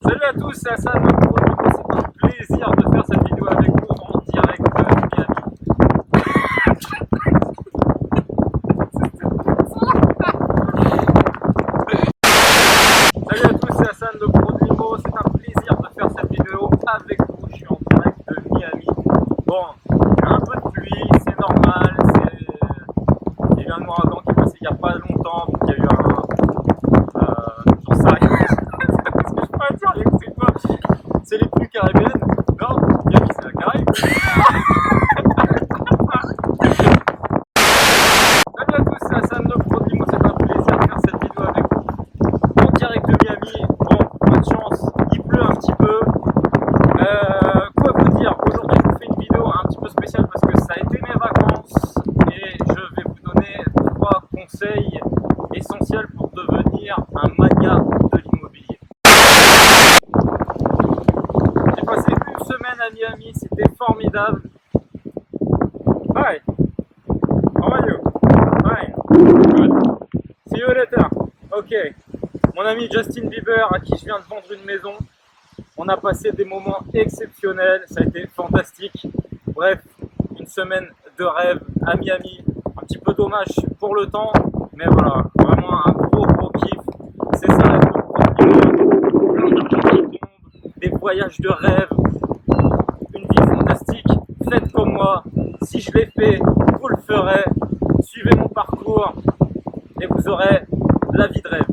Salut à tous, c'est Hassan. C'est un plaisir de faire cette vidéo avec vous en direct de Miami. Salut à tous, c'est Hassan de Pro. C'est un plaisir de faire cette vidéo avec vous. Je suis en direct de Miami. Bon, il y a un peu de pluie, c'est normal. Il y a eu un ouragan qui est passé il n'y a pas longtemps. Donc il y a eu j'en sais rien. C'est les pluies caribéennes. Non, Miami c'est la Caraïbe. Salut à tous, c'est Hassan de Prodimo. C'est un plaisir de faire cette vidéo avec vous en direct de Miami. Bon, pas de chance, il pleut un petit peu. Quoi vous dire, aujourd'hui je vous fais une vidéo un petit peu spéciale parce que ça a été mes vacances et je vais vous donner 3 conseils essentiels pour devenir un mania de l'immobilier. J'ai passé une semaine à Miami, c'était formidable. Hi, how are you? Fine, good. See you later. Ok, mon ami Justin Bieber à qui je viens de vendre une maison. On a passé des moments exceptionnels, ça a été fantastique. Bref, une semaine de rêve à Miami. Un petit peu dommage pour le temps, mais voilà, vraiment un gros kiff. C'est ça être le des voyages de rêve, une vie fantastique. Faites comme moi. Si je l'ai fait, vous le ferez. Suivez mon parcours et vous aurez la vie de rêve.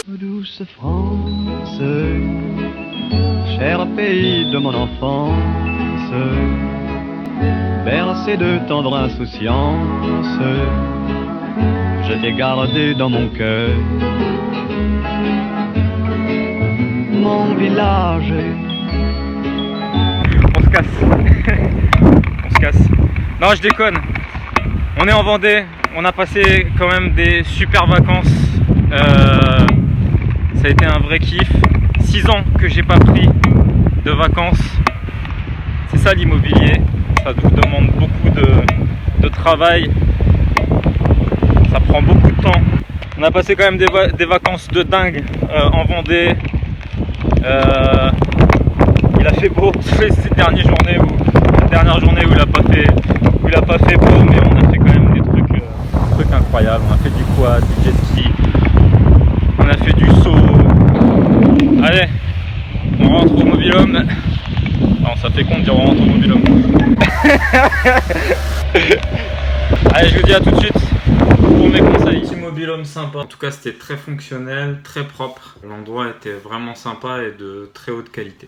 Douce France, cher pays de mon enfance, bercé de tendre insouciance, je t'ai gardé dans mon cœur. Mon village. On se casse. On se casse. Non, je déconne. On est en Vendée. On a passé quand même des super vacances. Ça a été un vrai kiff. 6 ans que j'ai pas pris de vacances. C'est ça l'immobilier. Ça vous demande beaucoup de travail. Ça prend beaucoup de temps. On a passé quand même des vacances de dingue en Vendée. Il a fait beau ces dernières journées où il a pas fait beau, mais on a fait quand même des trucs incroyables. On a fait du quad, du jet ski, on a fait du saut. Allez, on rentre au mobil-home. Non, ça fait con de dire on rentre au mobil-home. Allez, je vous dis à tout de suite pour mes conseils. Petit mobil-home sympa. En tout cas, c'était très fonctionnel, très propre. L'endroit était vraiment sympa et de très haute qualité.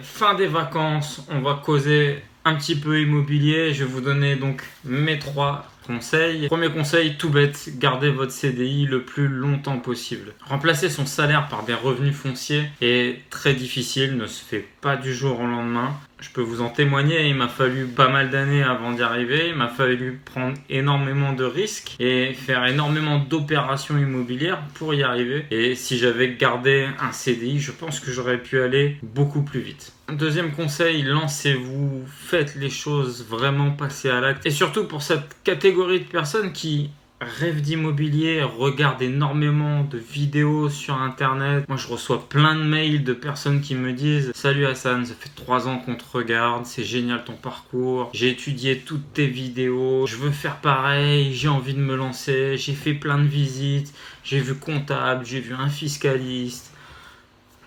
Fin des vacances, on va causer un petit peu immobilier. Je vais vous donner donc mes 3 conseils. Premier conseil, tout bête, gardez votre CDI le plus longtemps possible. Remplacer son salaire par des revenus fonciers est très difficile, ne se fait pas du jour au lendemain. Je peux vous en témoigner, il m'a fallu pas mal d'années avant d'y arriver, il m'a fallu prendre énormément de risques et faire énormément d'opérations immobilières pour y arriver. Et si j'avais gardé un CDI, je pense que j'aurais pu aller beaucoup plus vite. Deuxième conseil, lancez-vous, faites les choses, vraiment passer à l'acte. Et surtout pour cette catégorie de personnes qui rêvent d'immobilier, regardent énormément de vidéos sur internet. Moi je reçois plein de mails de personnes qui me disent « Salut Hassan, ça fait 3 ans qu'on te regarde, c'est génial ton parcours, j'ai étudié toutes tes vidéos, je veux faire pareil, j'ai envie de me lancer, j'ai fait plein de visites, j'ai vu comptable, j'ai vu un fiscaliste,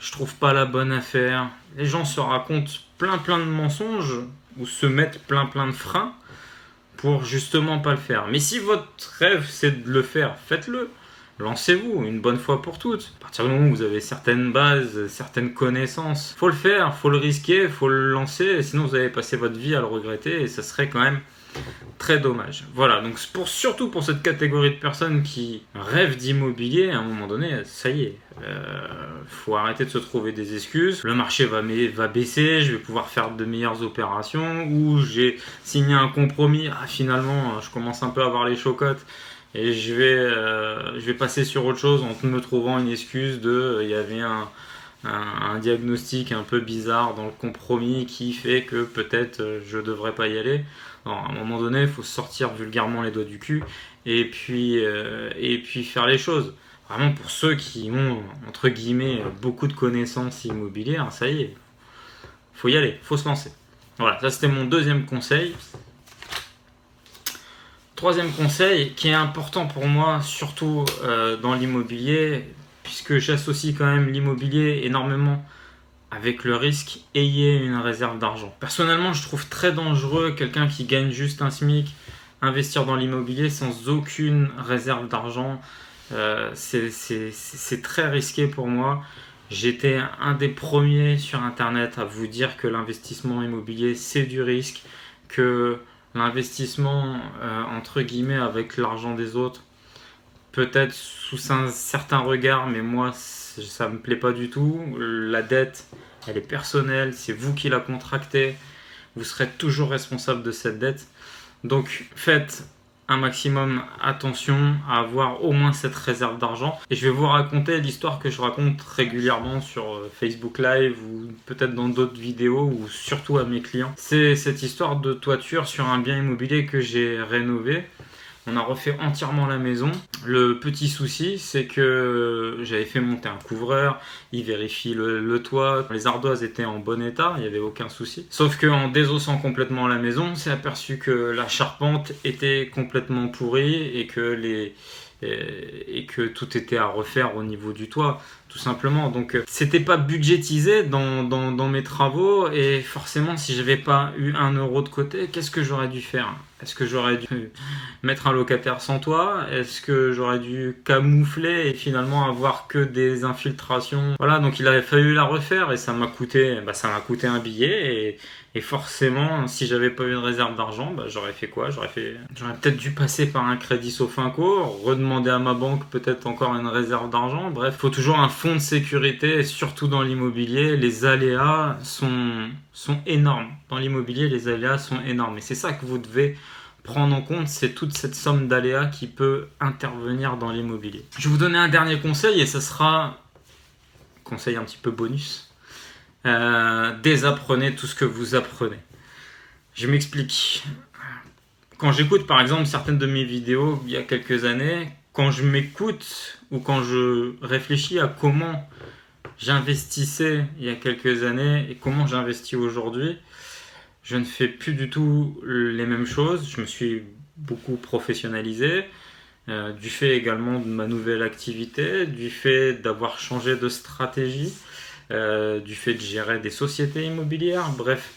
je trouve pas la bonne affaire. » Les gens se racontent plein de mensonges ou se mettent plein de freins pour justement pas le faire. Mais si votre rêve c'est de le faire, faites-le. lancez-vous une bonne fois pour toutes. À partir du moment où vous avez certaines bases, certaines connaissances, faut le faire, faut le risquer, faut le lancer, sinon vous allez passer votre vie à le regretter et ça serait quand même très dommage. Voilà, donc surtout pour cette catégorie de personnes qui rêvent d'immobilier, à un moment donné, ça y est, faut arrêter de se trouver des excuses. Le marché va baisser, je vais pouvoir faire de meilleures opérations, ou j'ai signé un compromis, finalement, je commence un peu à avoir les chocottes, et je vais passer sur autre chose en me trouvant une excuse il y avait un diagnostic un peu bizarre dans le compromis qui fait que peut-être je devrais pas y aller. Non, à un moment donné, il faut sortir vulgairement les doigts du cul et puis faire les choses. Vraiment pour ceux qui ont, entre guillemets, beaucoup de connaissances immobilières, ça y est, faut y aller, faut se lancer. Voilà, ça c'était mon deuxième conseil. Troisième conseil qui est important pour moi, surtout dans l'immobilier, puisque j'associe quand même l'immobilier énormément avec le risque, ayez une réserve d'argent. Personnellement, je trouve très dangereux quelqu'un qui gagne juste un SMIC, investir dans l'immobilier sans aucune réserve d'argent. C'est très risqué pour moi. J'étais un des premiers sur Internet à vous dire que l'investissement immobilier, c'est du risque, que l'investissement, entre guillemets, avec l'argent des autres, peut-être sous un certain regard, mais moi, ça me plaît pas du tout. La dette, elle est personnelle, c'est vous qui la contractez, vous serez toujours responsable de cette dette. Donc faites un maximum attention à avoir au moins cette réserve d'argent. Et je vais vous raconter l'histoire que je raconte régulièrement sur Facebook Live ou peut-être dans d'autres vidéos ou surtout à mes clients. C'est cette histoire de toiture sur un bien immobilier que j'ai rénové. On a refait entièrement la maison. Le petit souci, c'est que j'avais fait monter un couvreur, il vérifie le toit, les ardoises étaient en bon état, il n'y avait aucun souci. Sauf qu'en désossant complètement la maison, on s'est aperçu que la charpente était complètement pourrie et que tout était à refaire au niveau du toit, tout simplement. Donc c'était pas budgétisé dans mes travaux, et forcément si j'avais pas eu 1 euro de côté, qu'est-ce que j'aurais dû faire ? Est-ce que j'aurais dû mettre un locataire sans toit ? Est-ce que j'aurais dû camoufler et finalement avoir que des infiltrations ? Voilà, donc il avait fallu la refaire et ça m'a coûté un billet. Et forcément, si j'avais pas eu une réserve d'argent, j'aurais fait quoi ? J'aurais peut-être dû passer par un crédit Sofinco, redemander à ma banque peut-être encore une réserve d'argent. Bref, il faut toujours un fonds de sécurité, et surtout dans l'immobilier, les aléas sont énormes. Dans l'immobilier, les aléas sont énormes. Et c'est ça que vous devez prendre en compte, c'est toute cette somme d'aléas qui peut intervenir dans l'immobilier. Je vais vous donner un dernier conseil, et ce sera un conseil un petit peu bonus. Désapprenez tout ce que vous apprenez. Je m'explique. Quand j'écoute par exemple certaines de mes vidéos il y a quelques années, quand je m'écoute ou quand je réfléchis à comment j'investissais il y a quelques années et comment j'investis aujourd'hui, je ne fais plus du tout les mêmes choses. Je me suis beaucoup professionnalisé, du fait également de ma nouvelle activité, du fait d'avoir changé de stratégie, du fait de gérer des sociétés immobilières. Bref,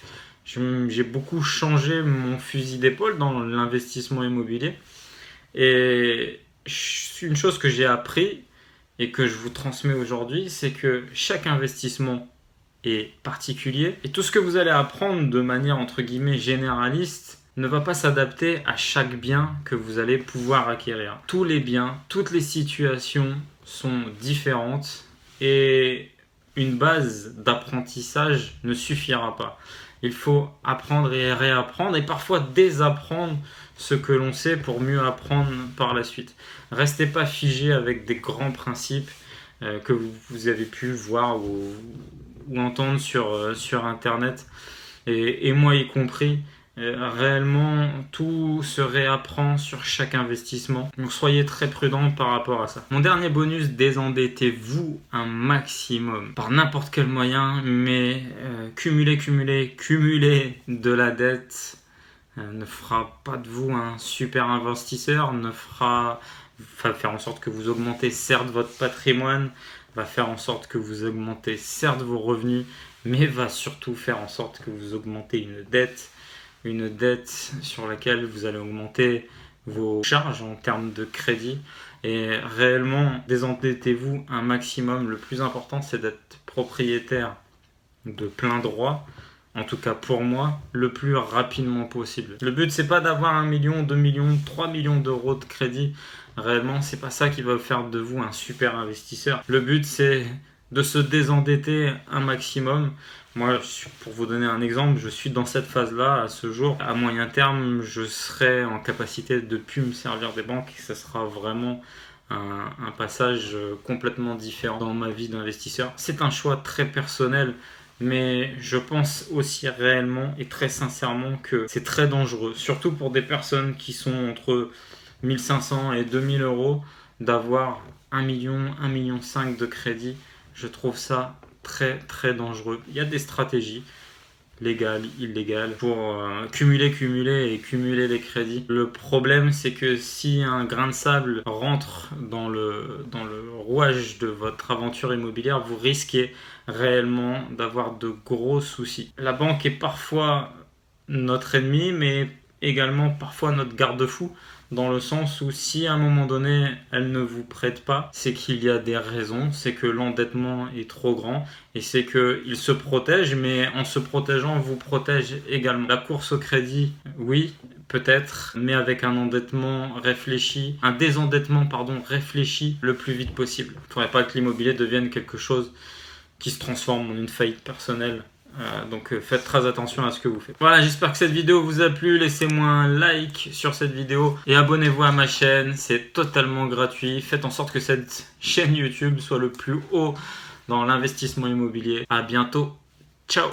j'ai beaucoup changé mon fusil d'épaule dans l'investissement immobilier. Et une chose que j'ai appris et que je vous transmets aujourd'hui, c'est que chaque investissement est particulier, et tout ce que vous allez apprendre de manière entre guillemets généraliste ne va pas s'adapter à chaque bien que vous allez pouvoir acquérir. Tous les biens, toutes les situations sont différentes, et une base d'apprentissage ne suffira pas. Il faut apprendre et réapprendre, et parfois désapprendre ce que l'on sait pour mieux apprendre par la suite. Restez pas figé avec des grands principes que vous avez pu voir ou entendre sur Internet, et moi y compris. Réellement, tout se réapprend sur chaque investissement. Donc soyez très prudents par rapport à ça. Mon dernier bonus, désendettez-vous un maximum par n'importe quel moyen, mais cumuler de la dette ne fera pas de vous un super investisseur, va faire en sorte que vous augmentez certes votre patrimoine, va faire en sorte que vous augmentez certes vos revenus, mais va surtout faire en sorte que vous augmentez une dette sur laquelle vous allez augmenter vos charges en termes de crédit. Et réellement, désendettez-vous un maximum. Le plus important, c'est d'être propriétaire de plein droit, en tout cas pour moi, le plus rapidement possible. Le but, c'est pas d'avoir 1 million, 2 millions, 3 millions d'euros de crédit. Réellement, c'est pas ça qui va faire de vous un super investisseur. Le but, c'est de se désendetter un maximum. Moi, pour vous donner un exemple, je suis dans cette phase-là à ce jour. À moyen terme, je serai en capacité de ne plus me servir des banques et ça sera vraiment un passage complètement différent dans ma vie d'investisseur. C'est un choix très personnel, mais je pense aussi réellement et très sincèrement que c'est très dangereux, surtout pour des personnes qui sont entre 1500 et 2000 euros, d'avoir 1 million, 1,5 million de crédit. Je trouve ça très très dangereux. Il y a des stratégies légales, illégales pour cumuler les crédits. Le problème, c'est que si un grain de sable rentre dans le rouage de votre aventure immobilière, vous risquez réellement d'avoir de gros soucis. La banque est parfois notre ennemi, mais également parfois notre garde-fou, dans le sens où si à un moment donné elle ne vous prête pas, c'est qu'il y a des raisons, c'est que l'endettement est trop grand et c'est qu'il se protège, mais en se protégeant vous protège également. La course au crédit, oui, peut-être, mais avec un endettement réfléchi, un désendettement réfléchi le plus vite possible. Il ne faudrait pas que l'immobilier devienne quelque chose qui se transforme en une faillite personnelle. Donc faites très attention à ce que vous faites. Voilà, j'espère que cette vidéo vous a plu. Laissez-moi un like sur cette vidéo et abonnez-vous à ma chaîne. C'est totalement gratuit. Faites en sorte que cette chaîne YouTube soit le plus haut dans l'investissement immobilier. À bientôt. Ciao.